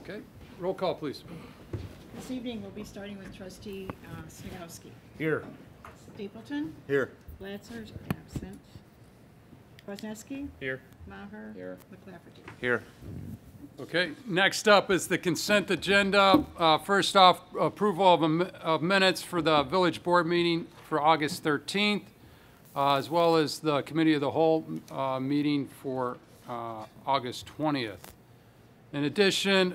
Okay, roll call, please. This evening, we'll be starting with trustee Snagowski. Here. Stapleton. Here. Blatzer, absent. Kwasniewski. Here. Maher. Here. McClafferty. Here. Okay, next up is the consent agenda. First off, approval of minutes for the village board meeting for August 13th, as well as the committee of the whole meeting for August 20th. In addition,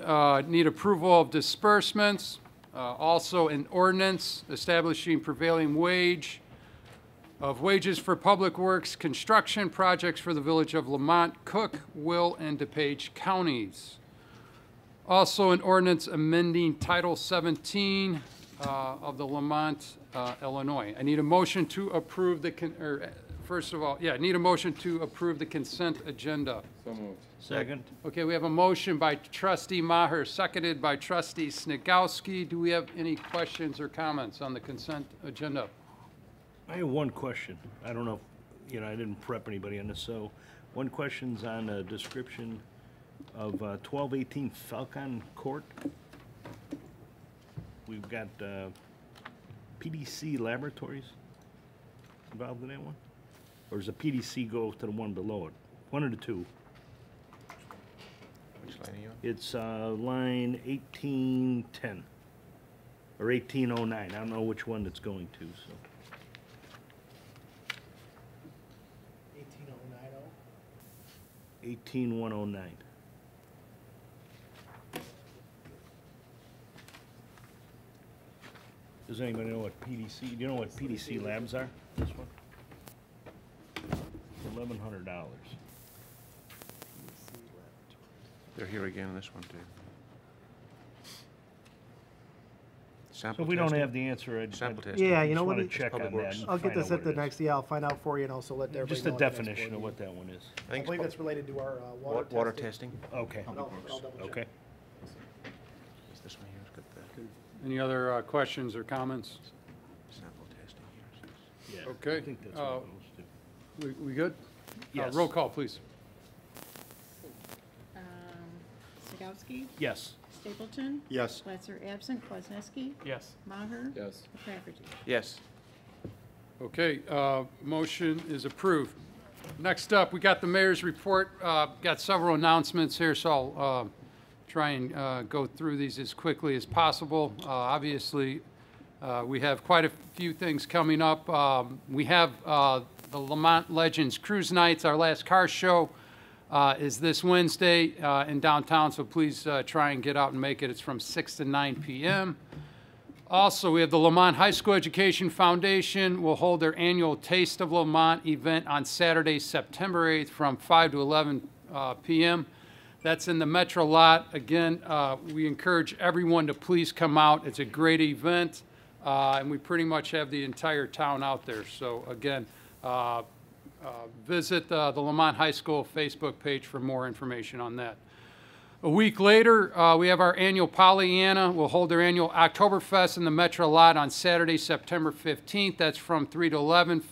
need approval of disbursements, also an ordinance establishing prevailing wage of wages for public works construction projects for the village of Lamont, Cook, Will, and DuPage counties. Also an ordinance amending Title 17 of the Lamont, Illinois. I need a motion to approve the, first of all, yeah, I need a motion to approve the consent agenda. So moved. Second. Okay, we have a motion by trustee Maher, seconded by trustee Snagowski. Do we have any questions or comments on the consent agenda? I have one question. I don't know, if, I didn't prep anybody on this, so one question's on a description of 1218 Falcon Court. We've got PDC Laboratories involved in that one? Or does the PDC go to the one below it? One of the two. Which line are you on? It's line 1810, or 1809. I don't know which one it's going to, so. 18109. Does anybody know what PDC, do you know what PDC labs are? This one? $1,100. They're here again on this one, too. So Sample if we don't testing? have the answer, I just Sample testing. Yeah, you know what? want to check Public on that. Works. and I'll get find this out at the what it is. next, yeah, I'll find out for you and also let everybody Just know a at the next definition board of what meeting. that one is. I I think believe it's that's related to our water water testing. Okay, But I'll double check. okay. Is this one here? It's got the Any other questions or comments? sample testing here. Yeah, Okay, I think that's what it goes to. We good? Yes. Roll call, please. Snagowski. Yes. Stapleton. Yes. Blatzer, absent. Kwasniewski. Yes. Maher. Yes. McClafferty. Yes. Okay, motion is approved. Next up, we got the mayor's report. Got several announcements here, so I'll try and go through these as quickly as possible. Obviously, we have quite a few things coming up. We have the Lamont Legends Cruise Nights, our last car show. Is this Wednesday in downtown, so please try and get out and make it. It's from 6 to 9 p.m. Also, we have the Lamont High School Education Foundation will hold their annual Taste of Lamont event on Saturday, September 8th from 5 to 11 p.m. That's in the Metro lot. Again, we encourage everyone to please come out. It's a great event, and we pretty much have the entire town out there. So again, visit the Lamont High School Facebook page for more information on that. A week later, we have our annual Pollyanna. We'll hold their annual Oktoberfest in the Metro lot on Saturday, September 15th. That's from 3 to 11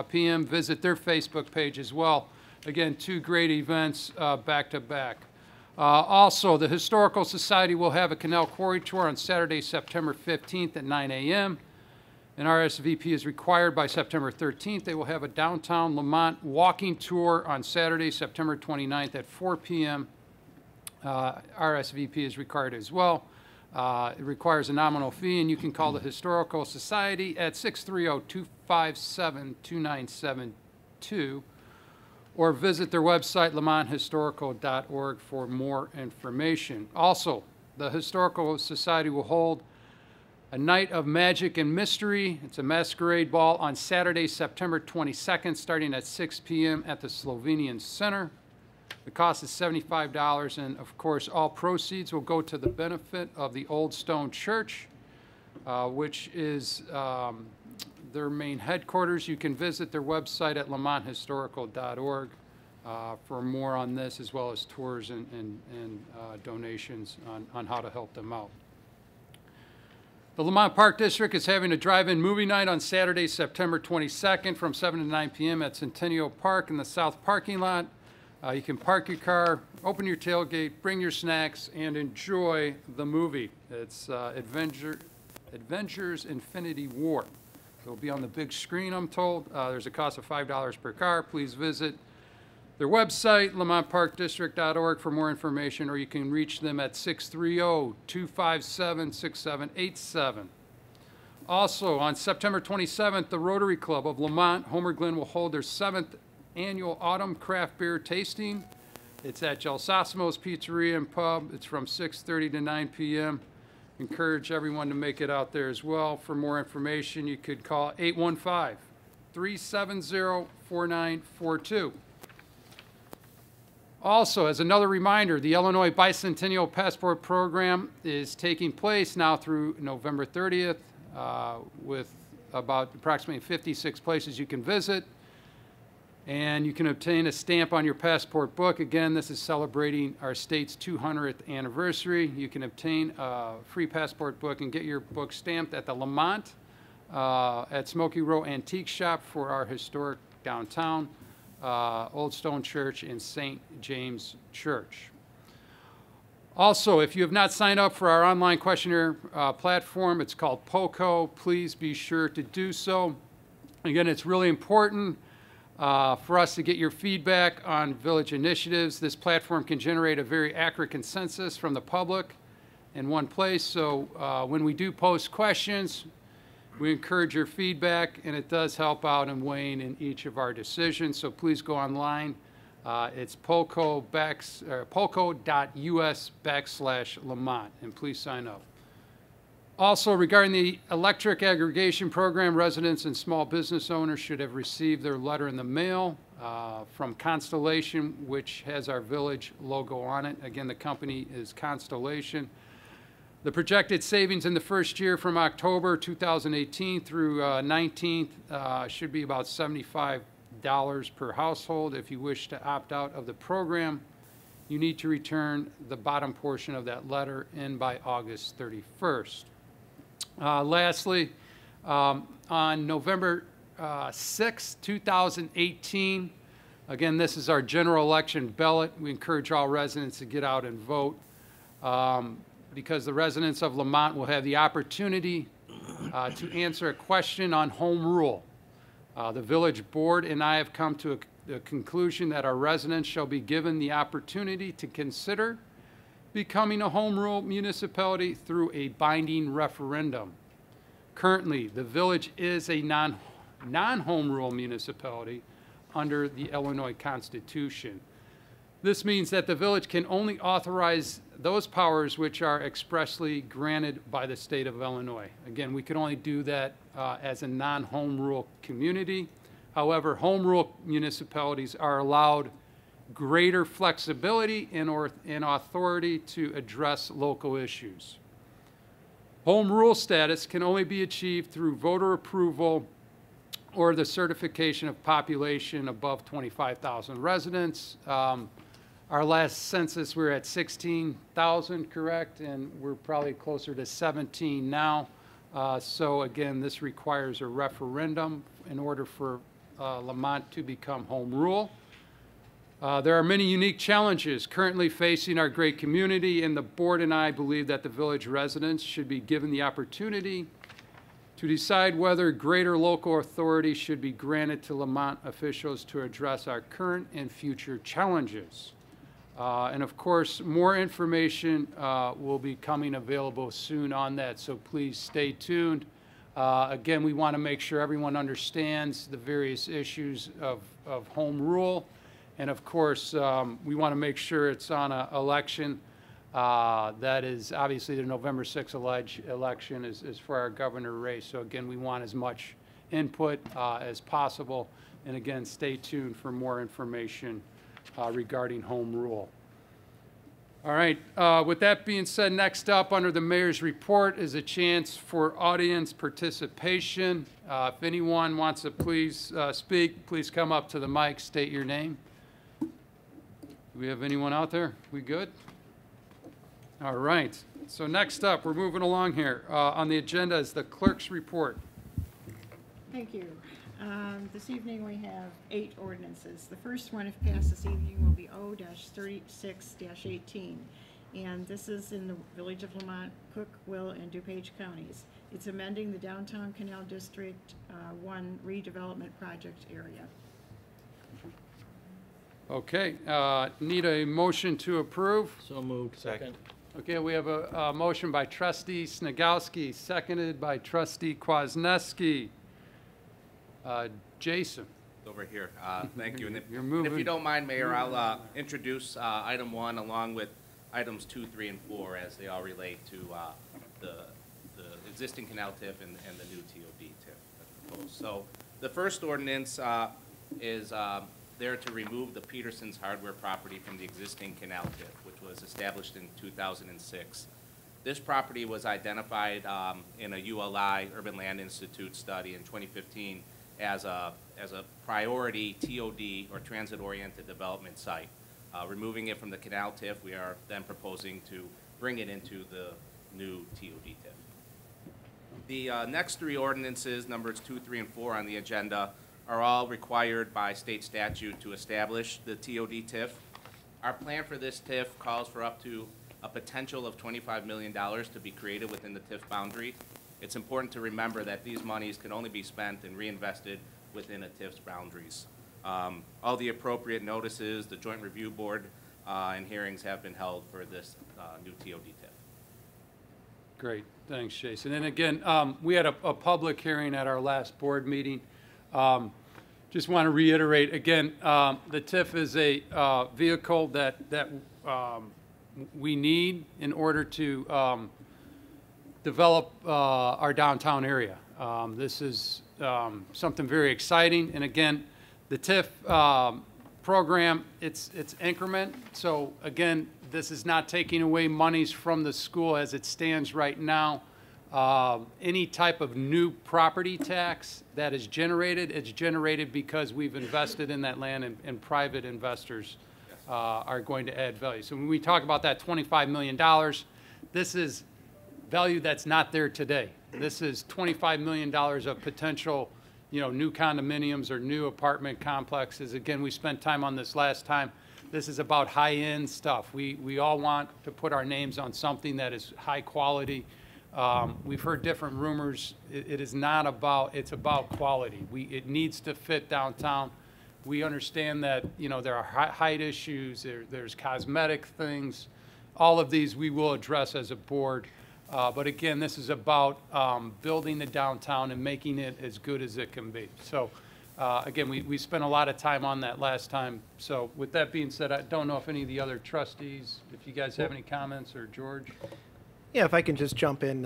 p.m. Visit their Facebook page as well. Again, two great events back to back. Also, the Historical Society will have a Canal Quarry Tour on Saturday, September 15th at 9 a.m. An RSVP is required by September 13th. They will have a downtown Lamont walking tour on Saturday, September 29th at 4 p.m. RSVP is required as well. It requires a nominal fee, and you can call the Historical Society at 630-257-2972 or visit their website, lamonthistorical.org, for more information. Also, the Historical Society will hold a night of magic and mystery. It's a masquerade ball on Saturday, September 22nd, starting at 6 p.m. at the Slovenian Center. The cost is $75, and of course, all proceeds will go to the benefit of the Old Stone Church, which is their main headquarters. You can visit their website at lamonthistorical.org for more on this, as well as tours and donations on how to help them out. The Lamont Park District is having a drive-in movie night on Saturday, September 22nd from 7 to 9 p.m. at Centennial Park in the south parking lot. You can park your car, open your tailgate, bring your snacks, and enjoy the movie. It's Avengers Infinity War. It'll be on the big screen, I'm told. There's a cost of $5 per car. Please visit their website, lamontparkdistrict.org, for more information, or you can reach them at 630-257-6787. Also, on September 27th, the Rotary Club of Lamont, Homer Glen, will hold their 7th annual Autumn Craft Beer Tasting. It's at Gelsosimo's Pizzeria and Pub. It's from 6:30 to 9 p.m. Encourage everyone to make it out there as well. For more information, you could call 815-370-4942. Also, as another reminder, the Illinois Bicentennial Passport Program is taking place now through November 30th with about approximately 56 places you can visit. And you can obtain a stamp on your passport book. Again, this is celebrating our state's 200th anniversary. You can obtain a free passport book and get your book stamped at the Lamont at Smoky Row Antique Shop for our historic downtown, Old Stone Church, and St. James Church. Also, if you have not signed up for our online questionnaire platform, it's called POCO. Please be sure to do so. Again, it's really important for us to get your feedback on village initiatives. This platform can generate a very accurate consensus from the public in one place. So when we do post questions, we encourage your feedback, and it does help out in weighing in each of our decisions. So please go online. It's polco.us/Lamont, and please sign up. Also, regarding the electric aggregation program, residents and small business owners should have received their letter in the mail from Constellation, which has our village logo on it. Again, the company is Constellation. The projected savings in the first year from October 2018 through 19th should be about $75 per household. If you wish to opt out of the program, you need to return the bottom portion of that letter in by August 31st. Lastly, on November 6, 2018, again, this is our general election ballot. We encourage all residents to get out and vote because the residents of Lamont will have the opportunity to answer a question on home rule. The village board and I have come to the conclusion that our residents shall be given the opportunity to consider becoming a home rule municipality through a binding referendum. Currently, the village is a non-home rule municipality under the Illinois Constitution. This means that the village can only authorize those powers which are expressly granted by the state of Illinois. Again, we can only do that as a non-home rule community. However, home rule municipalities are allowed greater flexibility and authority to address local issues. Home rule status can only be achieved through voter approval or the certification of population above 25,000 residents. Our last census, we were at 16,000, correct? And we're probably closer to 17 now. So again, this requires a referendum in order for Lamont to become home rule. There are many unique challenges currently facing our great community, and the board and I believe that the village residents should be given the opportunity to decide whether greater local authority should be granted to Lamont officials to address our current and future challenges. And of course, more information will be coming available soon on that, so please stay tuned. Again, we want to make sure everyone understands the various issues of home rule. And of course, we want to make sure it's on an election that is obviously the November 6th election is for our governor race. So again, we want as much input as possible. And again, stay tuned for more information regarding home rule. All right, with that being said, next up under the mayor's report is a chance for audience participation. If anyone wants to please speak, please come up to the mic, state your name. Do we have anyone out there? We good? All right. So next up, we're moving along here. On the agenda is the clerk's report. Thank you. This evening we have 8 ordinances. The first one, if passed this evening, will be O-36-18. And this is in the Village of Lamont, Cook, Will, and DuPage counties. It's amending the Downtown Canal District 1 redevelopment project area. Okay, need a motion to approve? So moved. Second. Okay, we have a motion by trustee Snagowski, seconded by trustee Kwasniewski. Jason? Over here. Thank you. And if, You're and moving. if you don't mind, Mayor, I'll introduce item 1 along with items 2, 3, and 4 as they all relate to the existing canal TIF and the new TOD TIF that's proposed. So the first ordinance is there to remove the Peterson's hardware property from the existing canal TIF, which was established in 2006. This property was identified in a ULI, Urban Land Institute study in 2015 as a priority TOD or transit-oriented development site. Removing it from the canal TIF, we are then proposing to bring it into the new TOD TIF. The next 3 ordinances, numbers 2, 3, and 4 on the agenda, are all required by state statute to establish the TOD TIF. Our plan for this TIF calls for up to a potential of $25 million to be created within the TIF boundary. It's important to remember that these monies can only be spent and reinvested within a TIF's boundaries. All the appropriate notices, the Joint Review Board, and hearings have been held for this new TOD TIF. Great, thanks, Jason. And again, we had a public hearing at our last board meeting. Just want to reiterate, again, the TIF is a vehicle that we need in order to develop our downtown area. This is something very exciting, and again, the TIF program, it's increment. So again, this is not taking away monies from the school as it stands right now. Any type of new property tax that is generated, it's generated because we've invested in that land and private investors are going to add value. So when we talk about that $25 million, this is value that's not there today. This is $25 million of potential, new condominiums or new apartment complexes. Again, we spent time on this last time. This is about high-end stuff. We all want to put our names on something that is high quality. We've heard different rumors. It is not about, it's about quality. It needs to fit downtown. We understand that, there are height issues, there's cosmetic things. All of these we will address as a board. But again, this is about building the downtown and making it as good as it can be. So again, we spent a lot of time on that last time. So with that being said, I don't know if any of the other trustees, if you guys have any comments, or George? Yeah, if I can just jump in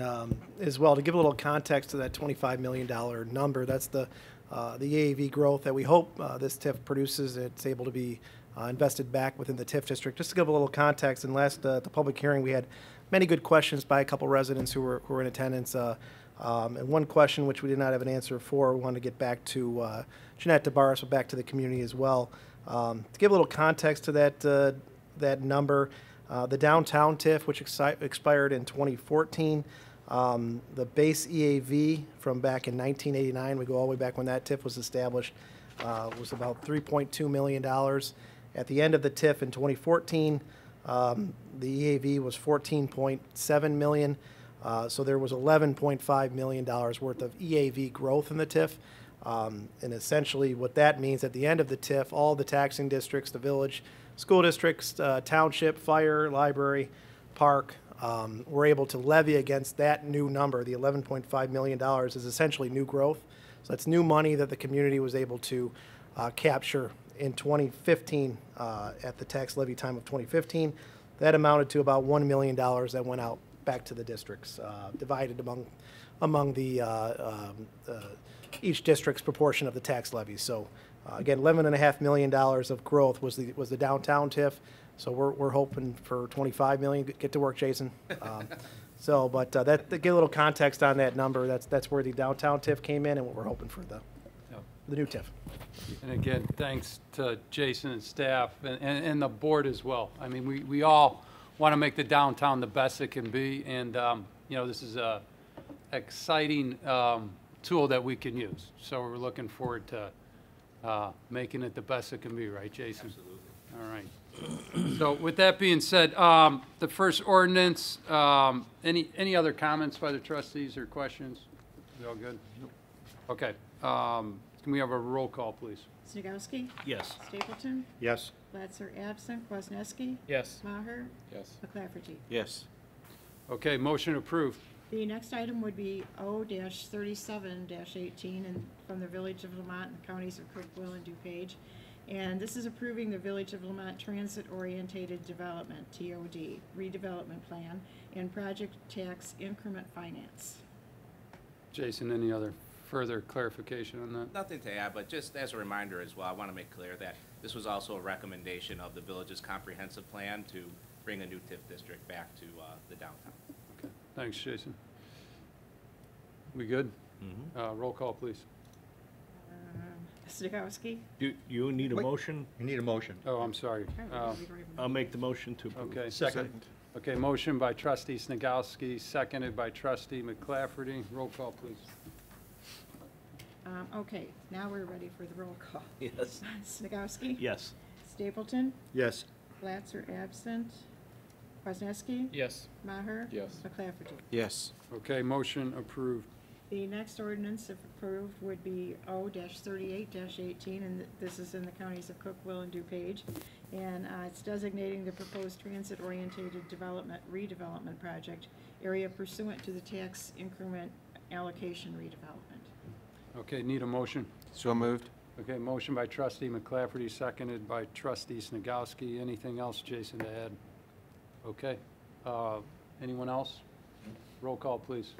as well to give a little context to that $25 million number. That's the AAV growth that we hope this TIF produces. It's able to be invested back within the TIF district. Just to give a little context, in the public hearing, we had many good questions by a couple residents who were in attendance. And one question which we did not have an answer for, we wanted to get back to Jeanette DeBarris, but back to the community as well. To give a little context to that number, the downtown TIF, which expired in 2014, the base EAV from back in 1989, we go all the way back when that TIF was established, was about $3.2 million. At the end of the TIF in 2014, the EAV was $14.7 million. So there was $11.5 million worth of EAV growth in the TIF. And essentially what that means, at the end of the TIF, all the taxing districts, the village, school districts, township, fire, library, park, were able to levy against that new number. The $11.5 million is essentially new growth. So that's new money that the community was able to capture in 2015 at the tax levy time of 2015. That amounted to about $1 million that went out back to the districts, divided among the each district's proportion of the tax levy. So again, $11.5 million of growth was the downtown TIF. So we're hoping for $25 million. Get to work, Jason. But that to give a little context on that number, that's where the downtown TIF came in, and what we're hoping for the new TIF. And again, thanks to Jason and staff and the board as well. I mean, we all want to make the downtown the best it can be, and this is a exciting tool that we can use. So we're looking forward to making it the best it can be, right, Jason? Absolutely. All right. So with that being said, the first ordinance, any other comments by the trustees or questions? We all good? Okay. Can we have a roll call, please? Snagowski? Yes. Stapleton? Yes. Latzer absent. Kwasniewski? Yes. Maher? Yes. McClafferty? Yes. Okay, motion approved. The next item would be O-37-18 and from the Village of Lamont and counties of Cook, Will, and DuPage. And this is approving the Village of Lamont Transit Orientated Development, TOD, redevelopment plan and project tax increment finance. Jason, any other further clarification on that? Nothing to add, but just as a reminder as well, I want to make clear that this was also a recommendation of the village's comprehensive plan to bring a new TIF district back to the downtown. Okay, thanks, Jason. We good? Roll call, please. Snagowski? You need a Wait. motion? You need a motion. Oh, I'm sorry. I'll make the motion to approve. Okay. Second. Okay, motion by trustee Snagowski, seconded by trustee McClafferty. Roll call, please. Okay, now we're ready for the roll call. Yes. Snagowski? Yes. Stapleton? Yes. Latzer absent. Kwasniewski? Yes. Maher? Yes. McClafferty? Yes. Okay, motion approved. The next ordinance, if approved, would be O-38-18, and this is in the counties of Cook, Will, and DuPage. And it's designating the proposed transit-oriented development, redevelopment project area pursuant to the tax increment allocation redevelopment. Okay, need a motion. So moved. Okay, motion by trustee McClafferty, seconded by trustee Snagowski. Anything else, Jason, to add? Okay. Anyone else? Roll call, please.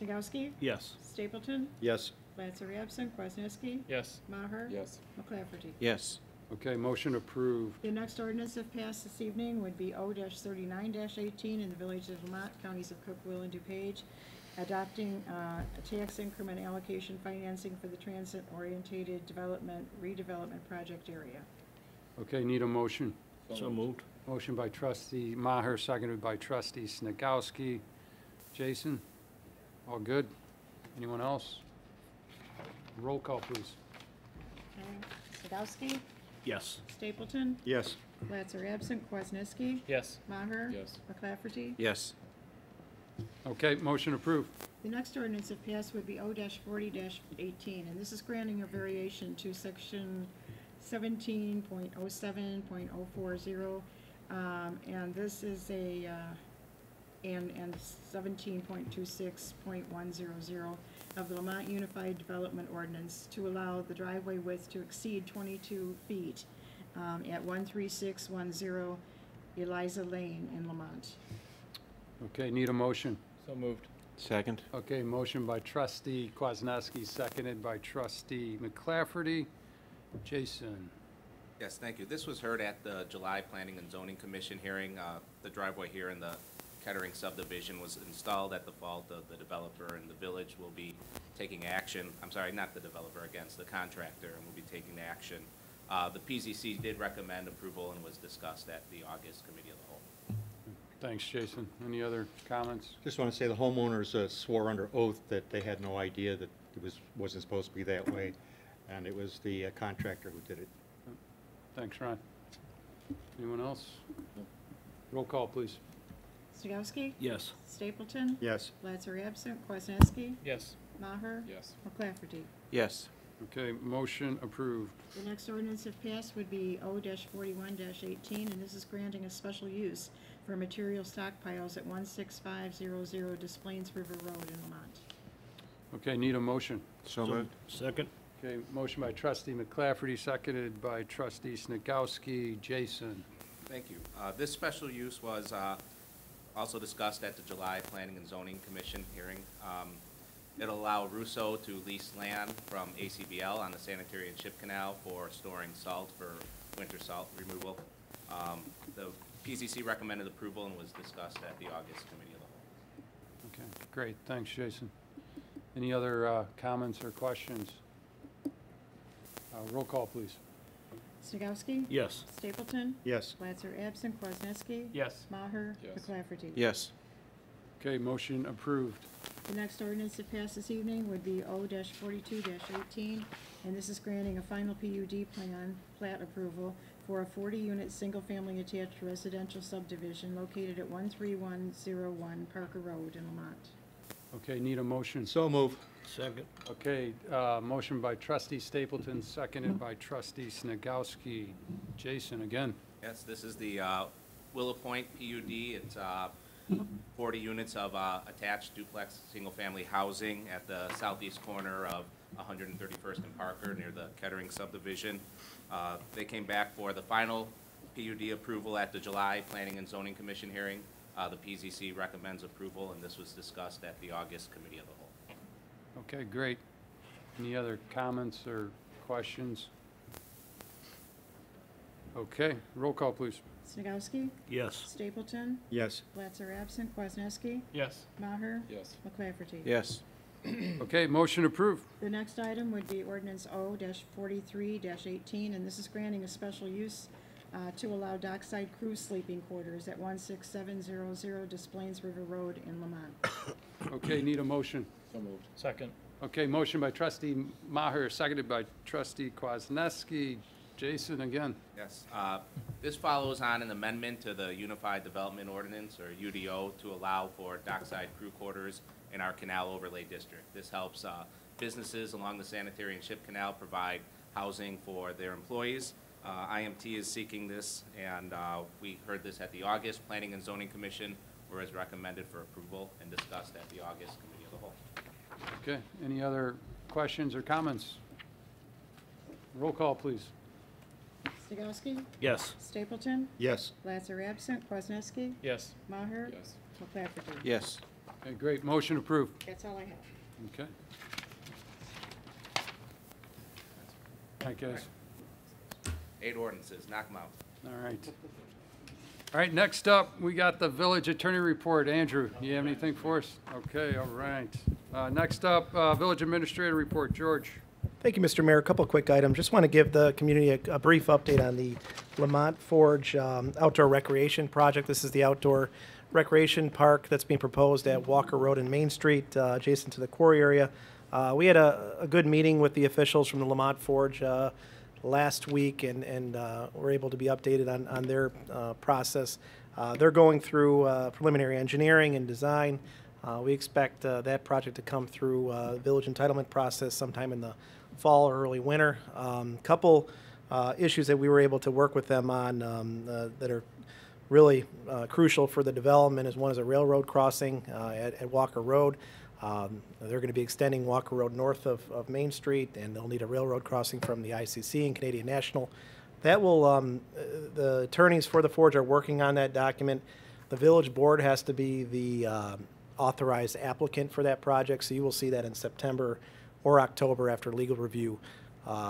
Snagowski? Yes. Stapleton? Yes. Latzer absent. Kwasniewski? Yes. Maher? Yes. McClafferty? Yes. Okay, motion approved. The next ordinance, if passed this evening, would be O-39-18 in the Village of Lamont, counties of Cook, Will, and DuPage, adopting a tax increment allocation financing for the transit-oriented development, redevelopment project area. Okay, need a motion. So moved. Motion by trustee Maher, seconded by trustee Snagowski. Jason? All good? Anyone else? Roll call, please. Snagowski? Yes. Stapleton? Yes. Latzer absent. Kwasniewski? Yes. Maher? Yes. McClafferty? Yes. Okay, motion approved. The next ordinance, if passed, would be O-40-18, and this is granting a variation to section 17.07.040, and this is a, and 17.26.100 of the Lamont Unified Development Ordinance to allow the driveway width to exceed 22 feet at 13610 Eliza Lane in Lamont. Okay, need a motion. So moved. Second. Okay, motion by trustee Kwasniewski, seconded by trustee McClafferty. Jason? Yes, thank you. This was heard at the July Planning and Zoning Commission hearing. The driveway here in the Kettering subdivision was installed at the fault of the developer, and the village will be taking action. I'm sorry, not the developer, against the contractor, and will be taking action. The PZC did recommend approval and was discussed at the August Committee of the Whole. Thanks, Jason. Any other comments? Just want to say the homeowners swore under oath that they had no idea that it wasn't supposed to be that way, and it was the contractor who did it. Thanks, Ron. Anyone else? Roll call, please. Snagowski? Yes. Stapleton? Yes. Latzer absent. Kwasniewski? Yes. Maher? Yes. McClafferty? Yes. Okay, motion approved. The next ordinance, if passed, would be O-41-18, and this is granting a special use for material stockpiles at 16500 Des Plaines River Road in Lamont. Okay, need a motion. So moved. Second. Okay, motion by trustee McClafferty, seconded by trustee Snagowski. Jason? Thank you. This special use was also discussed at the July Planning and Zoning Commission hearing. It'll allow Russo to lease land from ACBL on the Sanitary and Ship Canal for storing salt for winter salt removal. The PCC recommended approval and was discussed at the August Committee of the Whole. Okay, great. Thanks, Jason. Any other comments or questions? Roll call, please. Snagowski? Yes. Stapleton? Yes. Latzer absent. Kwasniewski? Yes. Maher? Yes. McClafferty? Yes. Okay, motion approved. The next ordinance to pass this evening would be O-42-18, and this is granting a final PUD plat approval for a 40-unit, single-family attached residential subdivision located at 13101 Parker Road in Lamont. Okay, need a motion. So move. Second. Okay, motion by trustee Stapleton, seconded by trustee Snagowski. Jason, again. Yes, this is the Willow Point PUD. It's 40 units of attached duplex, single-family housing at the southeast corner of 131st and Parker, near the Kettering subdivision. They came back for the final PUD approval at the July Planning and Zoning Commission hearing. The PZC recommends approval, and this was discussed at the August Committee of the Whole. Okay, great. Any other comments or questions? Okay, roll call, please. Snagowski? Yes. Stapleton? Yes. Blatzer absent. Kwasniewski? Yes. Maher? Yes. McClafferty? Yes. Okay, motion approved. The next item would be ordinance O-43-18, and this is granting a special use to allow dockside cruise sleeping quarters at 16700 Des Plaines River Road in Lamont. Okay, need a motion. So moved. Second. Okay, motion by trustee Maher, seconded by trustee Kwasniewski. Jason, again. Yes, this follows on an amendment to the Unified Development Ordinance, or UDO, to allow for dockside crew quarters in our canal overlay district. This helps businesses along the sanitary and ship canal provide housing for their employees. IMT is seeking this, and we heard this at the August Planning and Zoning Commission, where it's recommended for approval and discussed at the August Committee of the Whole. Okay, any other questions or comments? Roll call, please. Snagowski? Yes. Stapleton? Yes. Blatzer absent. Kwasniewski? Yes. Maher? Yes. McClafferty? Yes. Okay, great, motion approved. That's all I have. Okay. All right, guys. 8 ordinances, knock them out. All right. All right, next up, we got the village attorney report. Andrew, you have anything for us? Okay, all right. Next up, village administrator report. George. Thank you, Mr. Mayor. A couple of quick items. Just want to give the community a brief update on the Lamont Forge outdoor recreation project. This is the outdoor recreation park that's being proposed at Walker Road and Main Street, adjacent to the quarry area. We had a good meeting with the officials from the Lamont Forge last week, and were able to be updated on their process. They're going through preliminary engineering and design. We expect that project to come through village entitlement process sometime in the fall or early winter. Couple issues that we were able to work with them on that are really crucial for the development is one is a railroad crossing at Walker Road. They're going to be extending Walker Road north of Main Street, and they'll need a railroad crossing from the ICC and Canadian National. That will, the attorneys for the Forge are working on that document. The village board has to be the authorized applicant for that project, so you will see that in September or October after legal review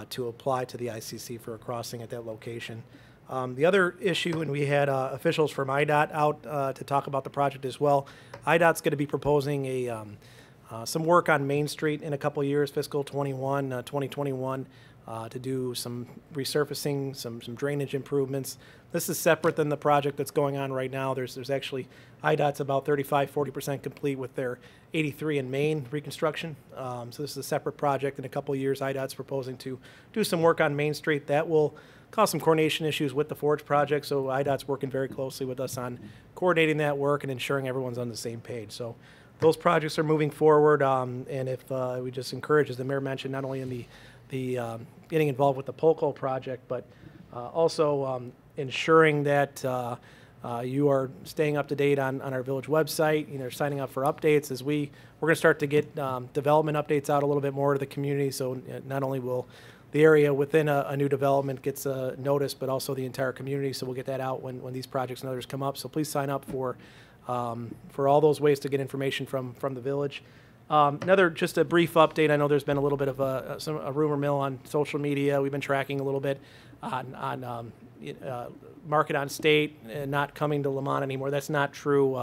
to apply to the ICC for a crossing at that location. The other issue, and we had officials from IDOT out to talk about the project as well. IDOT's going to be proposing some work on Main Street in a couple years, fiscal 2021, to do some resurfacing, some drainage improvements. This is separate than the project that's going on right now. There's actually, IDOT's about 35-40% complete with their 83 and Main reconstruction. So this is a separate project. In a couple of years, IDOT's proposing to do some work on Main Street. That will cause some coordination issues with the Forge project, so IDOT's working very closely with us on coordinating that work and ensuring everyone's on the same page. So those projects are moving forward, and if we just encourage, as the mayor mentioned, not only in the getting involved with the Polco project, but also ensuring that you are staying up to date on our village website, signing up for updates as we're going to start to get development updates out a little bit more to the community. So not only will the area within a new development gets noticed, but also the entire community. So we'll get that out when these projects and others come up. So please sign up for all those ways to get information from the village. Just a brief update. I know there's been a little bit of a rumor mill on social media. We've been tracking a little bit on Market on State not coming to Lamont anymore. That's not true.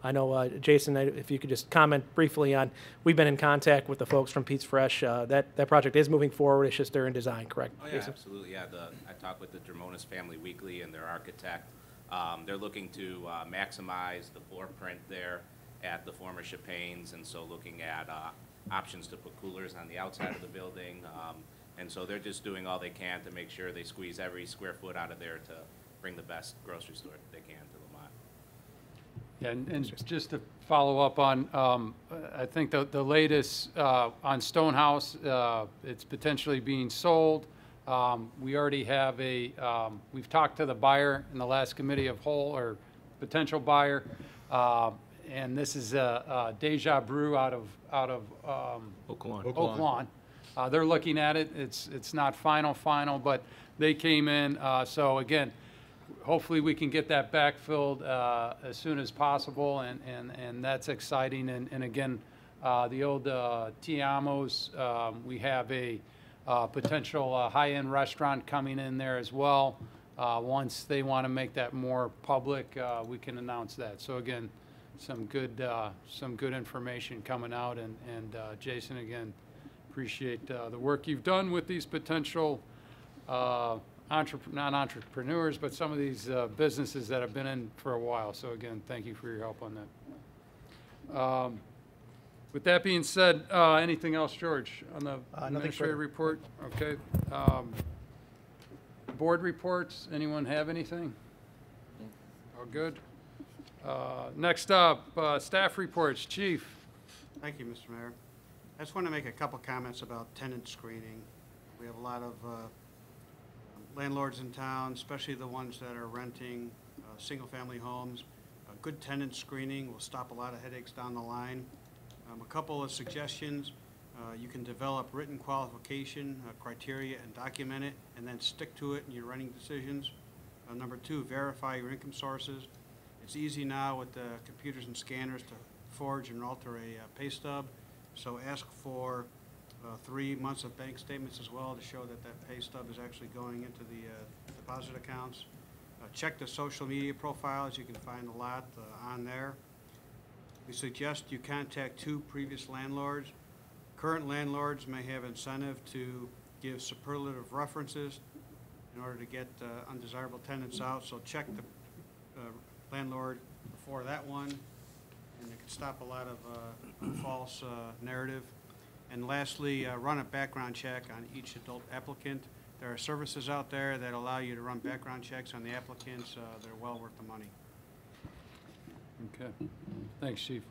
I know, Jason, if you could just comment briefly on, we've been in contact with the folks from Pete's Fresh. That project is moving forward. It's just they're in design, correct? Oh, yeah, Jason? absolutely, yeah. I talked with the Dramonis Family Weekly and their architect. They're looking to maximize the floor print there at the former Chapaigne's, and so looking at options to put coolers on the outside of the building. And so they're just doing all they can to make sure they squeeze every square foot out of there to bring the best grocery store that they can to Lamont. Yeah, and just to follow up on, I think the latest on Stonehouse, it's potentially being sold. We already have we've talked to the buyer in the last committee of whole, or potential buyer, and this is a Deja Brew out of Oak Lawn. Oak Lawn. They're looking at it. It's not final, but they came in. So again, hopefully we can get that backfilled as soon as possible, and that's exciting. And again, the old Tiamos, we have a potential high-end restaurant coming in there as well. Once they want to make that more public, we can announce that. So again, some good information coming out, and Jason, again, appreciate the work you've done with these potential not entrepreneurs, but some of these businesses that have been in for a while. So again, thank you for your help on that. With that being said, anything else, George, on the administrative report? Okay. Board reports, anyone have anything? All good? Next up, staff reports. Chief. Thank you, Mr. Mayor. I just want to make a couple comments about tenant screening. We have a lot of landlords in town, especially the ones that are renting single-family homes. Good tenant screening will stop a lot of headaches down the line. A couple of suggestions. You can develop written qualification criteria and document it, and then stick to it in your renting decisions. Number two, verify your income sources. It's easy now with the computers and scanners to forge and alter a pay stub. So ask for 3 months of bank statements as well to show that that pay stub is actually going into the deposit accounts. Check the social media profiles. You can find a lot on there. We suggest you contact 2 previous landlords. Current landlords may have incentive to give superlative references in order to get undesirable tenants out. So check the landlord before that one, and it can stop a lot of false narrative. And lastly, run a background check on each adult applicant. There are services out there that allow you to run background checks on the applicants. They're well worth the money. Okay. Thanks, Chief.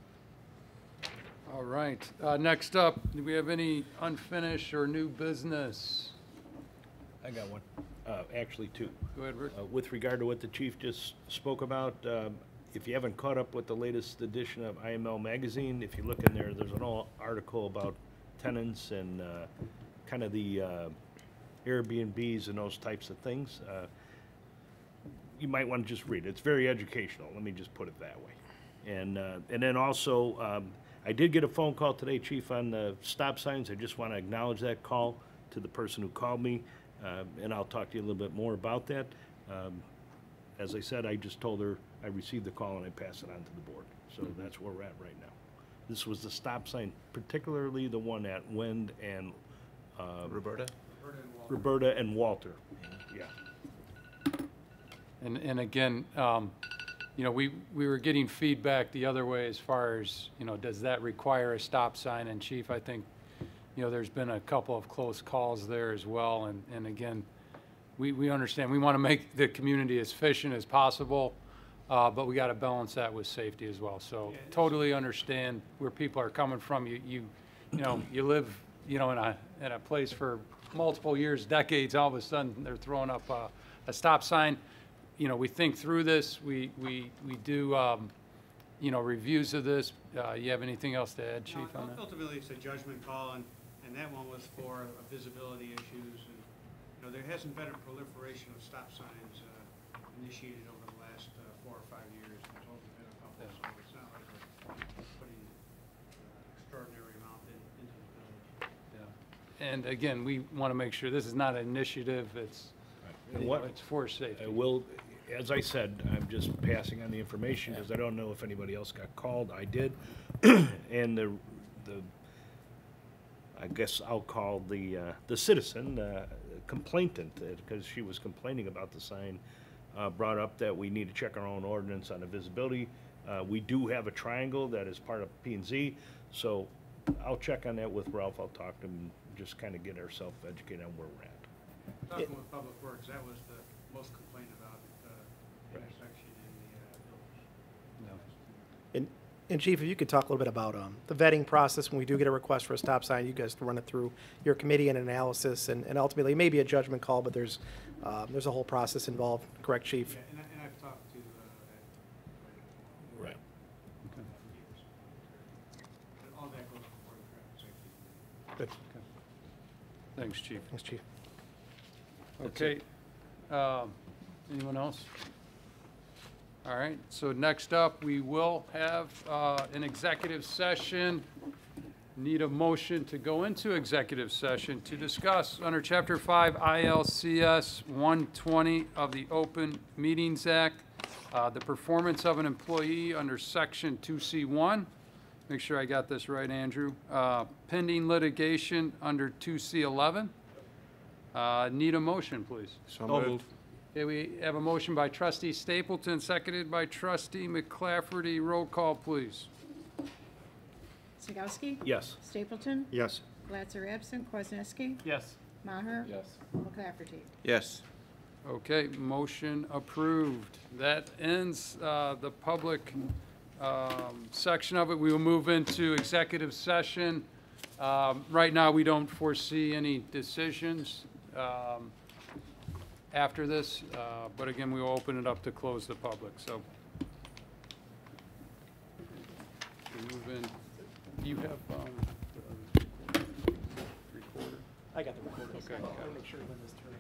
All right. Next up, do we have any unfinished or new business? I got one. Actually, 2. Go ahead, Rick. With regard to what the chief just spoke about, if you haven't caught up with the latest edition of IML Magazine, if you look in there, there's an article about tenants and kind of the Airbnbs and those types of things. You might want to just read it. It's very educational. Let me just put it that way. And then also, I did get a phone call today, Chief, on the stop signs. I just want to acknowledge that call to the person who called me, and I'll talk to you a little bit more about that. As I said, I just told her I received the call and I passed it on to the board. So that's where we're at right now. This was the stop sign, particularly the one at Wind and Roberta and Walter. Yeah. And again, you know, we were getting feedback the other way as far as, you know, does that require a stop sign? And Chief, I think, you know, there's been a couple of close calls there as well. And again, we understand, we want to make the community as efficient as possible, but we got to balance that with safety as well. So totally understand where people are coming from. You know, you live, you know, in a place for multiple years, decades, all of a sudden they're throwing up a stop sign. You know, we think through this. We do, you know, reviews of this. You have anything else to add, Chief, on that? Ultimately, it's a judgment call, and that one was for visibility issues. And, you know, there hasn't been a proliferation of stop signs initiated over the last 4 or 5 years. There's only been a couple, so it's not like we're putting an extraordinary amount into the village. Yeah. And again, we want to make sure this is not an initiative. It's, you know, it's for safety. I will, as I said, I'm just passing on the information because I don't know if anybody else got called. I did. And the I guess I'll call the citizen, complainant, because she was complaining about the sign, brought up that we need to check our own ordinance on the visibility We do have a triangle that is part of P and Z, so I'll check on that with Ralph. I'll talk to him, and just kind of get ourselves educated on where we're at. Talking with Public Works, that was the most complained about intersection in the village. And Chief, if you could talk a little bit about the vetting process when we do get a request for a stop sign, you guys run it through your committee and analysis, and ultimately, it may be a judgment call, but there's a whole process involved, correct, Chief? Yeah, and I've talked to, Right. years. But all that goes before the traffic safety. Good. Thanks, Chief. Thanks, Chief. Okay. Anyone else? All right, so next up, we will have an executive session. Need a motion to go into executive session to discuss under Chapter 5 ILCS 120 of the Open Meetings Act, the performance of an employee under Section 2C1. Make sure I got this right, Andrew. Pending litigation under 2C11. Need a motion, please. So moved. Okay, we have a motion by trustee Stapleton, seconded by trustee McClafferty. Roll call, please. Segowski? Yes. Stapleton? Yes. Glatzer absent. Kwasniewski? Yes. Maher? Yes. McClafferty? Yes. Okay, motion approved. That ends the public section of it. We will move into executive session. Right now, we don't foresee any decisions after this, but again, we will open it up to close the public, so. We move in. Do you have the recorder? I got the recorder. Okay, got it. Make sure when this turns.